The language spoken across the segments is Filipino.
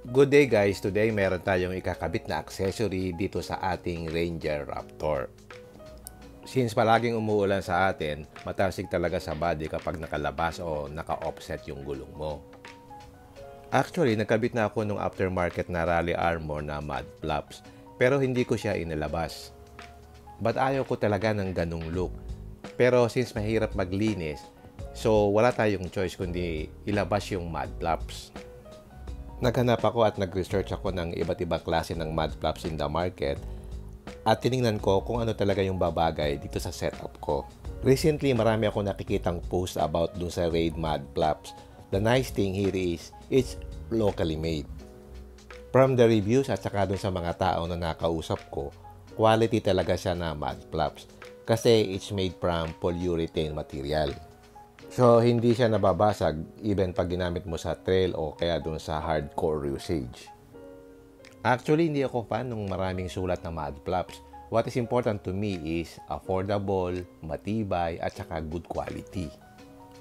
Good day guys! Today meron tayong ikakabit na accessory dito sa ating Ranger Raptor. Since palaging umuulan sa atin, matalsik talaga sa body kapag nakalabas o naka-offset yung gulong mo. Actually, nagkabit na ako nung aftermarket na Rally Armor na mud flaps, pero hindi ko siya inilabas. But ayaw ko talaga ng ganung look. Pero since mahirap maglinis, so wala tayong choice kundi ilabas yung mud flaps. Naghanap ako at nag-research ako ng iba't ibang klase ng mud flaps in the market at tiningnan ko kung ano talaga yung babagay dito sa setup ko. Recently, marami ako nakikitang post about dun sa Raid mud flaps. The nice thing here is, it's locally made. From the reviews at saka dun sa mga tao na nakausap ko, quality talaga siya na mud flaps kasi it's made from polyurethane material. So, hindi siya nababasag even pag ginamit mo sa trail o kaya dun sa hardcore usage. Actually, hindi ako fan ng maraming sulat na mud flaps. What is important to me is affordable, matibay, at saka good quality.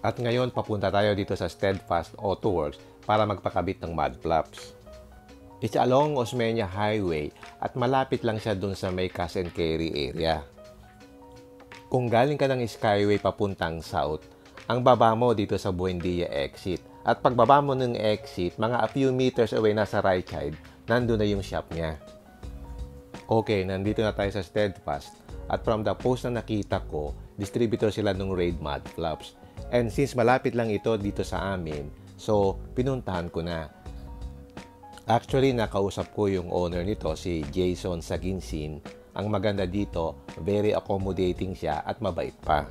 At ngayon, papunta tayo dito sa Steadfast Auto Works para magpakabit ng mud flaps. It's along Osmeña Highway at malapit lang siya dun sa may cash and carry area. Kung galing ka ng Skyway papuntang south, ang baba mo dito sa Buendia exit. At pagbaba mo ng exit, mga a few meters away na sa right side, nandun na yung shop niya. Okay, nandito na tayo sa Steadfast. At from the post na nakita ko, distributor sila ng Raid mud flaps. And since malapit lang ito dito sa amin, so pinuntahan ko na. Actually, nakausap ko yung owner nito, si Jason Saginsin. Ang maganda dito, very accommodating siya at mabait pa.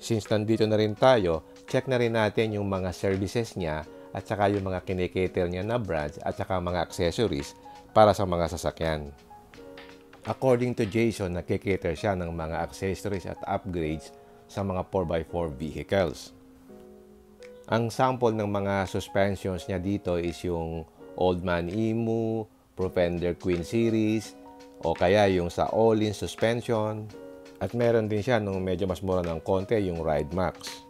Since nandito na rin tayo, check na rin natin yung mga services niya at saka yung mga kinikater niya na brands at saka mga accessories para sa mga sasakyan. According to Jason, nakikater siya ng mga accessories at upgrades sa mga 4x4 vehicles. Ang sample ng mga suspensions niya dito is yung Oldman Emu, Profender Queen Series, o kaya yung sa all-in suspension. At meron din siya nung medyo mas mura ng konti, yung Ride Max.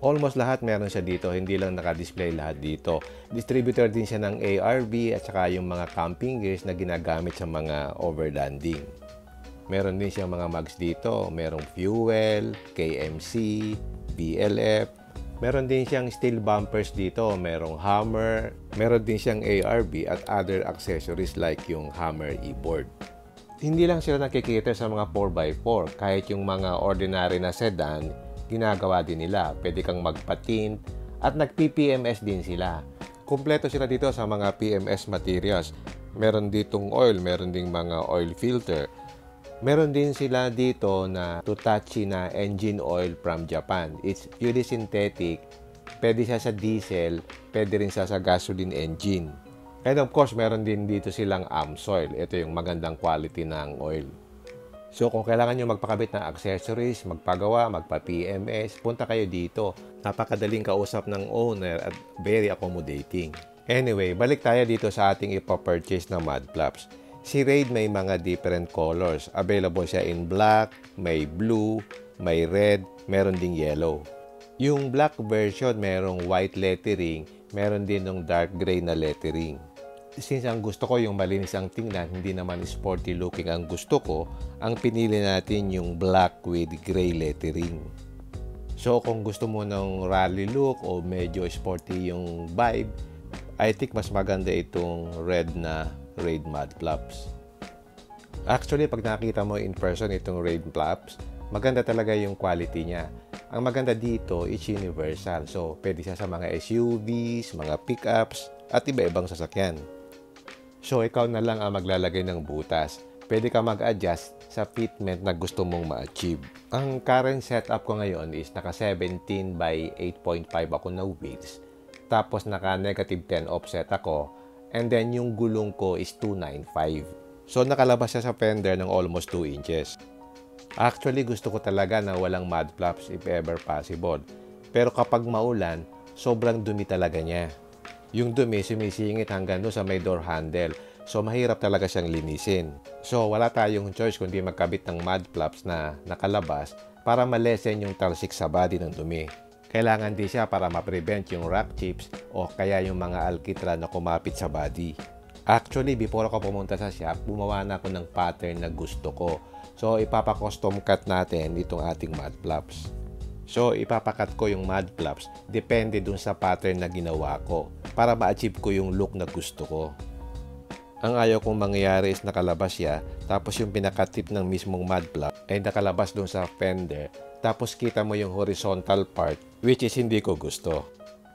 Almost lahat meron siya dito, hindi lang naka-display lahat dito. Distributor din siya ng ARB at saka yung mga camping gears na ginagamit sa mga overlanding. Meron din siya mga mags dito, merong fuel, KMC, BLF. Meron din siyang steel bumpers dito, merong hammer. Meron din siyang ARB at other accessories like yung hammer e-board. Hindi lang sila nakikita sa mga 4x4. Kahit yung mga ordinary na sedan, ginagawa din nila. Pwede kang magpatin at nag-PPMS din sila. Kumpleto sila dito sa mga PMS materials. Meron ditong oil, meron ding mga oil filter. Meron din sila dito na Hitachi na engine oil from Japan. It's purely synthetic. Pwede siya sa diesel, pwede rin siya sa gasoline engine. And of course, meron din dito silang AMSOIL. Ito yung magandang quality ng oil. So kung kailangan nyo magpakabit ng accessories, magpagawa, magpa-PMS, punta kayo dito. Napakadaling kausap ng owner at very accommodating. Anyway, balik tayo dito sa ating ipapurchase na mud flaps. Si Raid may mga different colors. Available siya in black, may blue, may red, meron ding yellow. Yung black version merong white lettering, meron din ng dark gray na lettering. Since ang gusto ko yung malinis ang tingnan, hindi naman sporty looking ang gusto ko, ang pinili natin yung black with gray lettering. So kung gusto mo ng rally look o medyo sporty yung vibe, I think mas maganda itong red na Raid mud flaps. Actually, pag nakita mo in person itong Raid flaps, maganda talaga yung quality niya. Ang maganda dito, it's universal. So, pwede siya sa mga SUVs, mga pickups, at iba-ibang sasakyan. So, ikaw na lang ang maglalagay ng butas. Pwede ka mag-adjust sa fitment na gusto mong ma-achieve. Ang current setup ko ngayon is naka 17 by 8.5 ako na wheels. Tapos naka negative 10 offset ako. And then yung gulong ko is 295. So, nakalabas siya sa fender ng almost 2 inches. Actually, gusto ko talaga na walang mud flaps if ever possible. Pero kapag maulan, sobrang dumi talaga niya. Yung dumi sumisingit hanggang doon sa may door handle. So, mahirap talaga siyang linisin. So, wala tayong choice kundi magkabit ng mud flaps na nakalabas para malesen yung talsik sa body ng dumi. Kailangan din siya para ma-prevent yung rock chips o kaya yung mga alkitra na kumapit sa body. Actually, before ako pumunta sa shop, gumawa na ako ng pattern na gusto ko. So, ipapa-custom cut natin itong ating mud flaps. So, ipapakat ko yung mud flaps depende dun sa pattern na ginawa ko para ma-achieve ko yung look na gusto ko. Ang ayaw kong mangyayari is nakalabas siya, tapos yung pinakatip ng mismong mud flap ay nakalabas dun sa fender, tapos kita mo yung horizontal part, which is hindi ko gusto.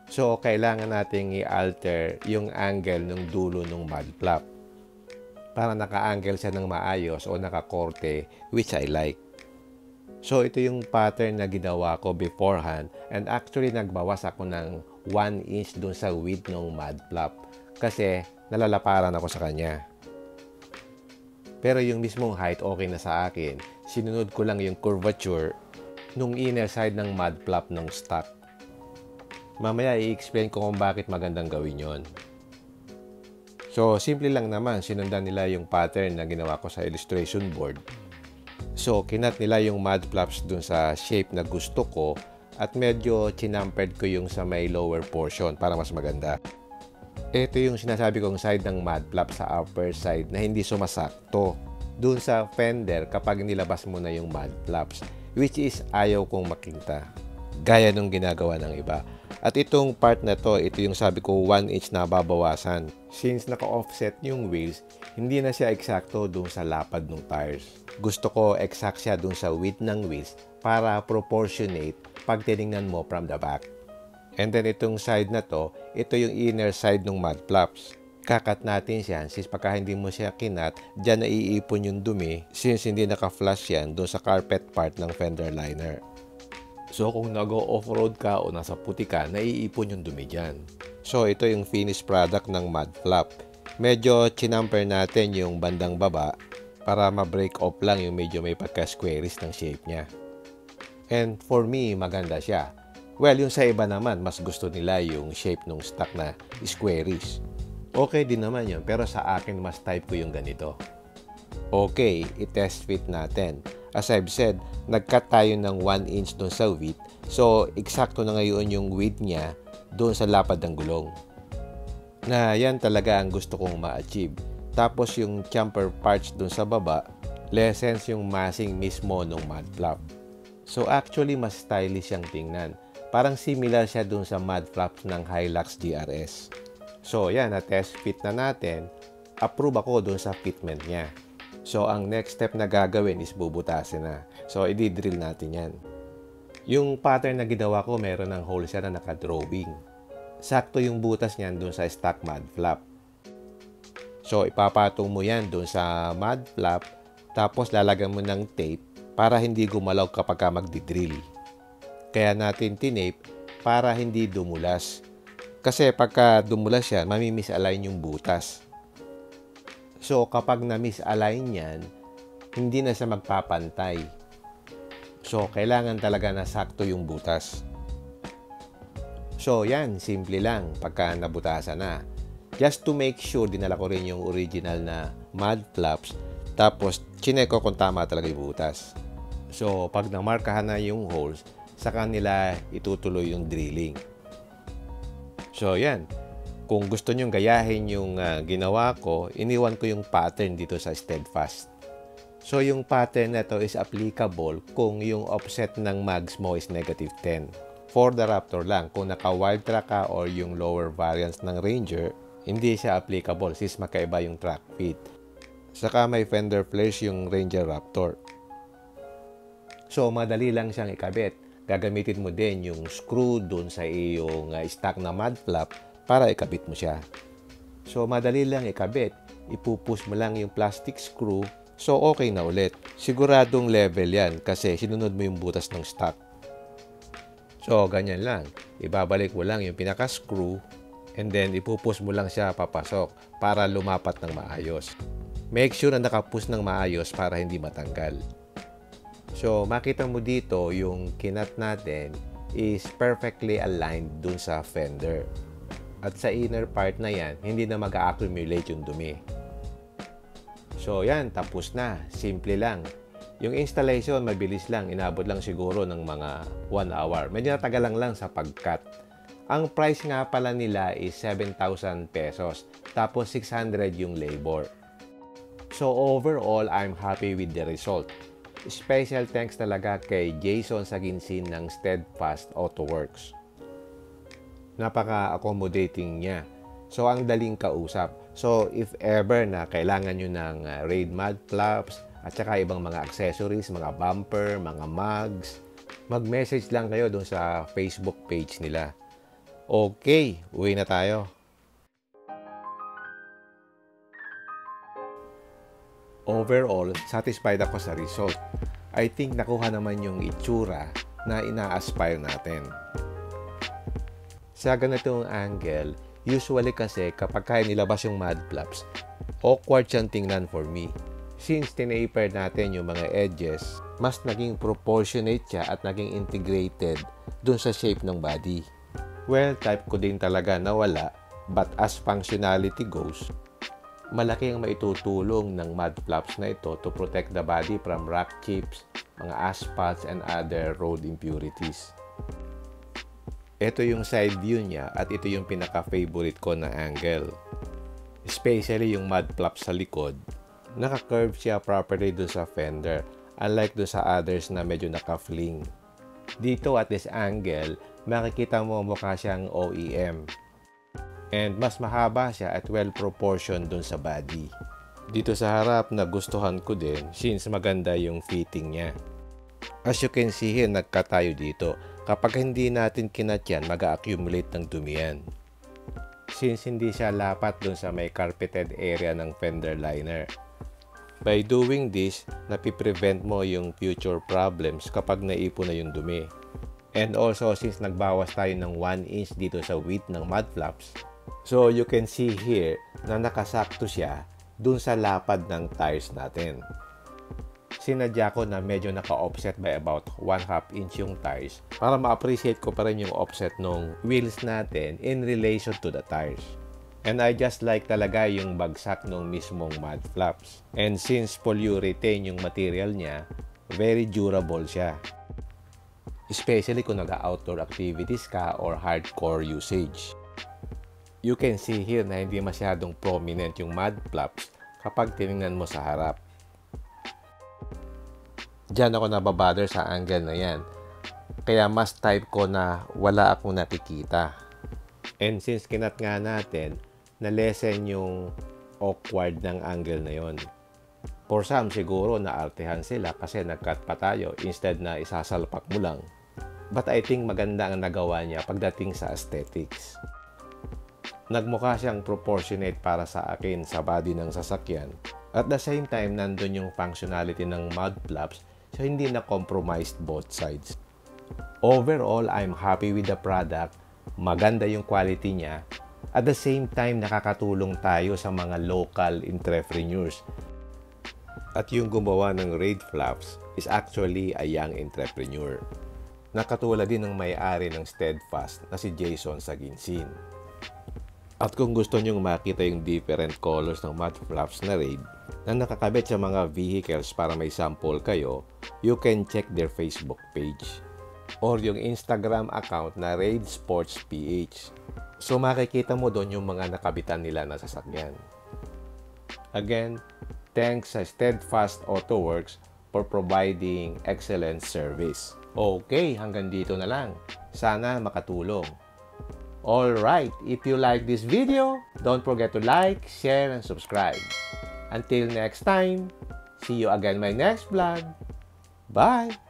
So, kailangan nating i-alter yung angle ng dulo ng mud flap para naka-angle siya ng maayos o nakakorte, which I like. So, ito yung pattern na ginawa ko beforehand, and actually nagbawas ako ng 1 inch dun sa width ng mud flap kasi nalalaparan ako sa kanya. Pero yung mismong height okay na sa akin. Sinunod ko lang yung curvature nung inner side ng mud flap ng stock. Mamaya i-explain ko kung bakit magandang gawin yon. So, simple lang naman. Sinundan nila yung pattern na ginawa ko sa illustration board. So, kinat nila yung mud flaps dun sa shape na gusto ko at medyo chinampered ko yung sa may lower portion para mas maganda. Ito yung sinasabi kong side ng mud flap sa upper side na hindi sumasakto dun sa fender kapag nilabas mo na yung mud flaps, which is ayaw kong makita. Gaya nung ginagawa ng iba. At itong part na to, ito yung sabi ko 1 inch na babawasan. Since naka-offset yung wheels, hindi na siya eksakto dun sa lapad ng tires. Gusto ko exact siya dun sa width ng wheels para proportionate pag tinignan mo from the back. And then itong side na to, ito yung inner side ng mud flaps. Kakat natin siya since pagka hindi mo siya kinat, dyan naiipon yung dumi since hindi naka-flush yan dun sa carpet part ng fender liner. So kung nag-off-road ka o nasa puti ka, naiipon yung dumi dyan. So ito yung finished product ng mud flap. Medyo chinamper natin yung bandang baba para ma-break off lang yung medyo may pagka-squarish ng shape niya. And for me, maganda siya. Well, yung sa iba naman, mas gusto nila yung shape ng stock na squarish. Okay din naman yun, pero sa akin mas type ko yung ganito. Okay, i-test fit natin. As I've said, nag-cut tayo ng 1 inch doon sa width. So, eksakto na ngayon yung width niya doon sa lapad ng gulong. Na yan talaga ang gusto kong ma-achieve. Tapos yung chamfer parts doon sa baba, lessens yung massing mismo ng mud flap. So, actually, mas stylish siyang tingnan. Parang similar siya doon sa mud flaps ng Hilux GRS. So, yan, na-test fit na natin. Approve ako doon sa fitment niya. So, ang next step na gagawin is bubutasin na. So, i-drill natin yan. Yung pattern na ginawa ko, meron ng hole siya na naka-drawing. Sakto yung butas niyan dun sa stock mud flap. So, ipapatong mo yan dun sa mud flap, tapos lalagyan mo ng tape para hindi gumalaw kapag ka magdi-drill. Kaya natin tinape para hindi dumulas. Kasi pagka dumulas yan, mamimisalign yung butas. So, kapag na-misalign yan, hindi na siya magpapantay. So, kailangan talaga na sakto yung butas. So, yan. Simple lang pagka nabutasan na. Just to make sure, dinala ko rin yung original na mud flaps. Tapos, chinek ko kung tama talaga yung butas. So, pag namarkahan na yung holes, sa kanila itutuloy yung drilling. So, yan. Kung gusto nyong gayahin yung ginawa ko, iniwan ko yung pattern dito sa Steadfast. So, yung pattern na to is applicable kung yung offset ng mags mo is -10. For the Raptor lang, kung naka-wild track ka or yung lower variants ng Ranger, hindi siya applicable since makaiba yung track fit. Saka may fender flares yung Ranger Raptor. So, madali lang siyang ikabit. Gagamitin mo din yung screw dun sa iyong stock na mud flap para ikabit mo siya. So, madali lang ikabit. Ipupush mo lang yung plastic screw. So, okay na ulit. Siguradong level yan kasi sinunod mo yung butas ng stock. So, ganyan lang. Ibabalik mo lang yung pinaka-screw and then ipupush mo lang siya papasok para lumapat ng maayos. Make sure na nakapush ng maayos para hindi matanggal. So, makita mo dito yung kinat natin is perfectly aligned dun sa fender. At sa inner part na yan, hindi na mag-accumulate yung dumi. So, yan. Tapos na. Simple lang. Yung installation, mabilis lang. Inabot lang siguro ng mga 1 hour. Medyo natagalan lang sa pag-cut. Ang price nga pala nila is 7,000 pesos. Tapos 600 yung labor. So overall, I'm happy with the result. Special thanks talaga kay Jason Saginsin ng Steadfast AutoWorks. Napaka-accommodating niya. So ang daling kausap. So if ever na kailangan nyo ng Raid mud flaps at saka ibang mga accessories, mga bumper, mga mugs, mag-message lang kayo doon sa Facebook page nila. Okay, uwi na tayo. Overall, satisfied ako sa result. I think nakuha naman yung itsura na ina-aspire natin. Sa ganitong angle, usually kasi kapag kaya nilabas yung mud flaps, awkward siyang tingnan for me. Since tinaper natin yung mga edges, mas naging proportionate siya at naging integrated dun sa shape ng body. Well, type ko din talaga na wala, but as functionality goes, malaki ang maitutulong ng mud flaps na ito to protect the body from rock chips, mga asphalts, and other road impurities. Ito yung side view niya at ito yung pinaka-favorite ko na angle. Especially yung mud flaps sa likod. Naka-curve siya properly dun sa fender, unlike dun sa others na medyo naka-fling. Dito at this angle, makikita mo mukha siyang OEM. And mas mahaba siya at well-proportioned dun sa body. Dito sa harap, nagustuhan ko din since maganda yung fitting niya. As you can see here, nagka tayo dito. Kapag hindi natin kinat yan, mag-accumulate ng dumi yan. Since hindi siya lapat dun sa may carpeted area ng fender liner. By doing this, napiprevent mo yung future problems kapag naipon na yung dumi. And also, since nagbawas tayo ng 1 inch dito sa width ng mud flaps, so you can see here na nakasakto siya dun sa lapad ng tires natin. Sinadya ko na medyo naka-offset by about 1/2 inch yung tires para ma-appreciate ko pa rin yung offset ng wheels natin in relation to the tires. And I just like talaga yung bagsak ng mismong mud flaps. And since polyurethane yung material niya, very durable siya. Especially kung nag-outdoor activities ka or hardcore usage. You can see here na hindi masyadong prominent yung mud flaps kapag tinignan mo sa harap. Diyan ako nababother sa angle na yan. Kaya mas type ko na wala akong nakikita. And since kinat nga natin, na-lessen yung awkward ng angle na yon. For some, siguro naartehan sila kasi nag-cut pa tayo instead na isasalpak mo lang. But I think maganda ang nagawa niya pagdating sa aesthetics. Nagmukha siyang proportionate para sa akin sa body ng sasakyan. At the same time, nandun yung functionality ng mud flaps so hindi na compromised both sides. Overall, I'm happy with the product. Maganda yung quality niya. At the same time, nakakatulong tayo sa mga local entrepreneurs. At yung gumawa ng Raid flaps is actually a young entrepreneur. Nakatulad din ng may-ari ng Steadfast na si Jason Saginsin. At kung gusto nyong makita yung different colors ng mud flaps na Raid na nakakabit sa mga vehicles para may sample kayo, you can check their Facebook page or yung Instagram account na Raid Sports PH. So makikita mo doon yung mga nakabitan nila na sasakyan. Again, thanks sa Steadfast AutoWorks for providing excellent service. Okay, hanggang dito na lang. Sana makatulong. Alright, if you like this video, don't forget to like, share, and subscribe. Until next time, see you again in my next vlog. Bye!